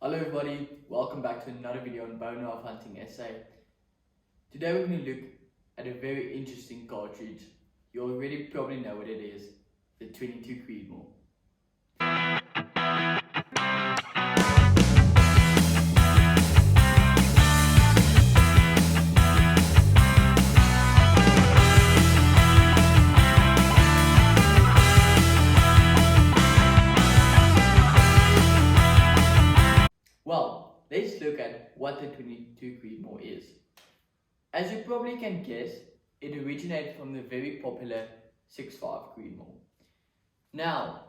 Hello everybody, welcome back to another video on bone knife hunting SA. Today we're going to look at a very interesting cartridge. You already probably know what it is, the 22Creedmoor. Well, let's look at what the 22Creedmoor is. As you probably can guess, it originated from the very popular 6.5 Creedmoor. Now,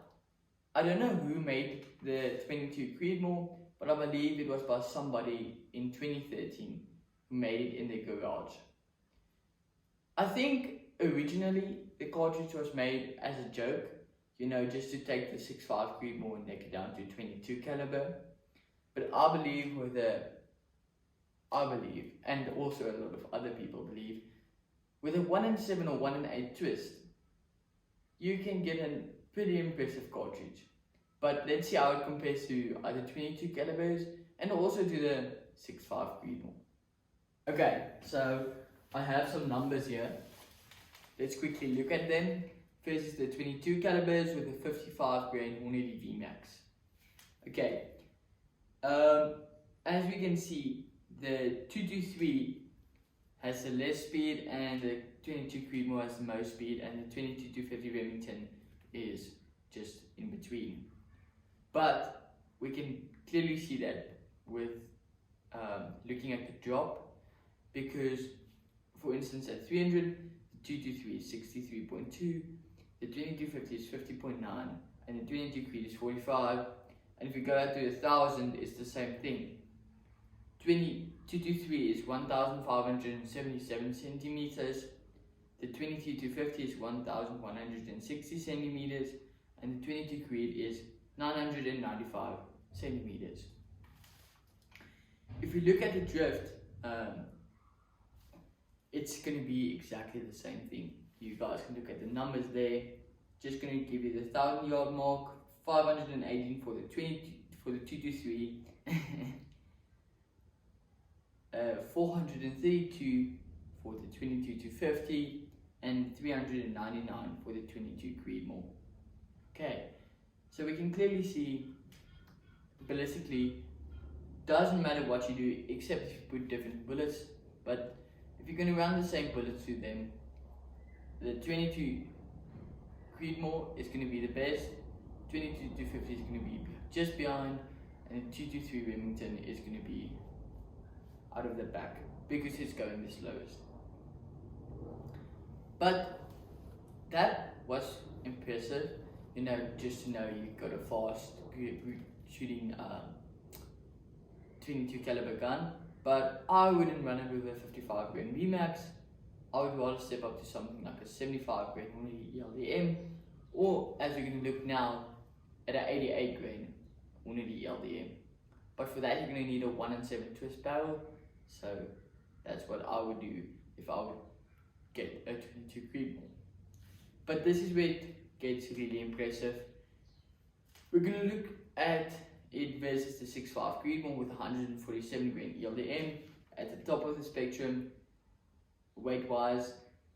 I don't know who made the 22Creedmoor, but I believe it was by somebody in 2013 who made it in their garage. I think originally the cartridge was made as a joke, just to take the 6.5 Creedmoor and make it down to 22 caliber. But I believe, and also a lot of other people believe, with a 1 in 7 or 1 in 8 twist, you can get a pretty impressive cartridge. But let's see how it compares to other 22 calibers and also to the 6.5 Creedmoor. Okay, so I have some numbers here. Let's quickly look at them. First is the 22 calibers with a 55 grain Hornady VMAX. Okay. As we can see, the 223 has the less speed and the 22 Creedmoor has the most speed, and the 22-250 Remington is just in between. But we can clearly see that with looking at the drop, because for instance at 300, the 223 is 63.2, the 2250 is 50.9, and the 22 Creed is 45. And if we go out to 1000, it's the same thing. 223 is 1577 centimeters. The 22-250 is 1160 centimeters, and the 22 Creed is 995 centimeters. If we look at the drift, it's going to be exactly the same thing. You guys can look at the numbers there. Just going to give you the 1000 yard mark. 518 for the 223, 432 for the 22-250, and 399 for the 22 Creedmoor. Okay, so we can clearly see ballistically doesn't matter what you do except if you put different bullets. But if you're going to run the same bullets through them, the 22 Creedmoor is going to be the best. 22-250 is going to be just behind, and the 223 Remington is going to be out of the back because it's going the slowest. But that was impressive, just to know you got a fast shooting 22 caliber gun. But I wouldn't run it with a 55 grain VMAX. I would rather step up to something like a 75 grain Hornady LDM, or as we're going to look now, at an 88 grain Hornady LDM. But for that you're going to need a 1 in 7 twist barrel, so that's what I would do if I would get a 22 Creedmoor. But this is where it gets really impressive. We're going to look at it versus the 6.5 Creedmoor with 147 grain LDM at the top of the spectrum weight wise.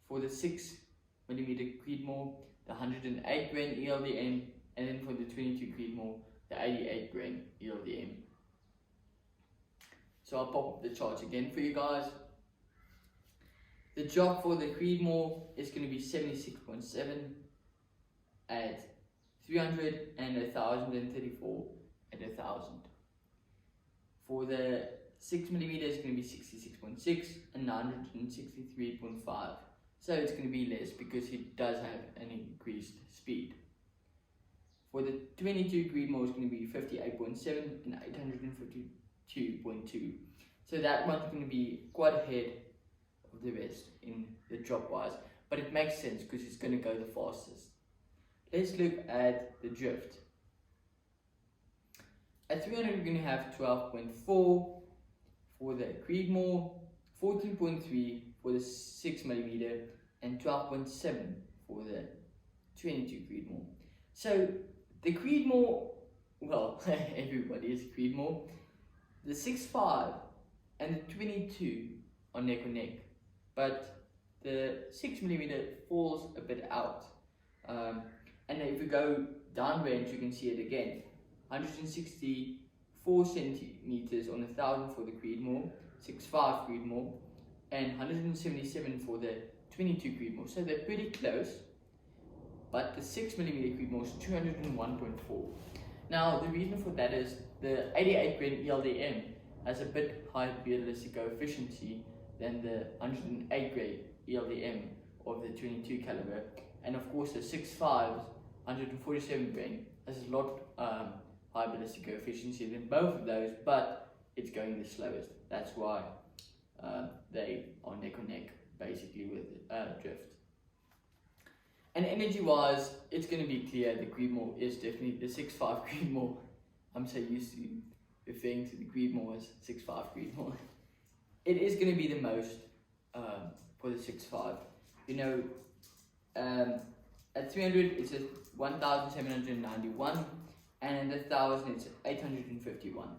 For the 6mm Creedmoor, the 108 grain LDM, and then for the 22 Creedmoor, the 88 grain LDM. So I'll pop up the charts again for you guys. The drop for the Creedmoor is going to be 76.7 at 300 and 1034 at 1000. For the 6mm it's going to be 66.6 and 963.5. So it's going to be less because it does have an increased speed. For the 22 Creedmoor is going to be 58.7 and 852.2. So that one's going to be quite ahead of the rest in the drop wise. But it makes sense because it's going to go the fastest. Let's look at the drift. At 300 we're going to have 12.4 for the Creedmoor, 14.3 for the 6mm, and 12.7 for the 22 Creedmoor. So the Creedmoor, well, everybody is Creedmoor. the 6.5 and the 22 are neck and neck, but the 6mm falls a bit out. And if we go down range, you can see it again. 164 centimeters on 1,000 for the Creedmoor, 6.5 Creedmoor, and 177 for the 22 Creedmoor. So they're pretty close, but the 6mm Creedmoor is 201.4. Now the reason for that is the 88 grain ELDM has a bit higher realistic efficiency than the 108 grain ELDM of the 22 caliber, and of course the 6.5's 147 grain has a lot higher ballistic efficiency than both of those, but it's going the slowest. That's why they are neck and neck basically with drift. And energy wise, it's going to be clear the Creedmoor is definitely the 6.5 Creedmoor. I'm so used to referring to the Creedmoor as 6.5 Creedmoor. It is going to be the most for the 6.5. You know, at 300 it's a 1,791, and at 1,000 it's 851.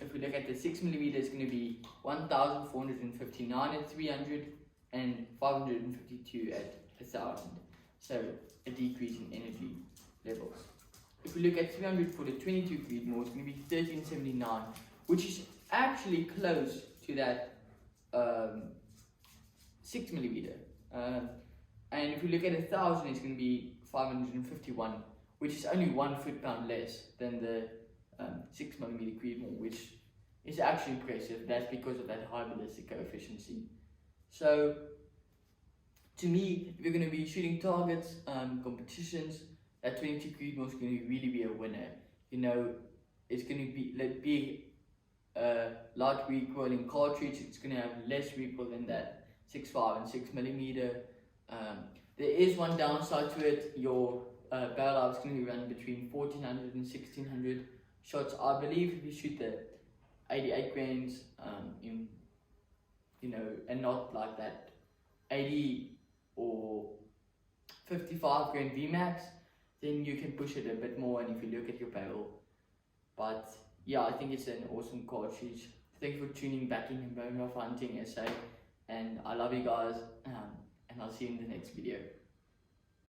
If we look at the 6mm, it's going to be 1,459 at 300 and 552 at 1,000. So a decrease in energy levels. If we look at 300 for the 22 Creedmoor, it's going to be 1,379, which is actually close to that 6mm. And if we look at 1,000, it's going to be 551, which is only 1 foot-pound less than the 6mm Creedmoor, which is actually impressive. That's because of that high ballistic efficiency. So, to me, if you're going to be shooting targets, competitions, that 22 Creedmoor is going to really be a winner. You know, it's going to be light recoil in cartridge. It's going to have less recoil than that 6.5 and 6mm. There is one downside to it. Your barrel life is going to be running between 1,400 and 1,600 shots. I believe if you shoot the 88 grains in, you know, and not like that 80 or 55 grain VMAX, then you can push it a bit more. And if you look at your barrel, but yeah, I think it's an awesome cartridge. Thank you for tuning back in Bone Hunting SA, and I love you guys, and I'll see you in the next video.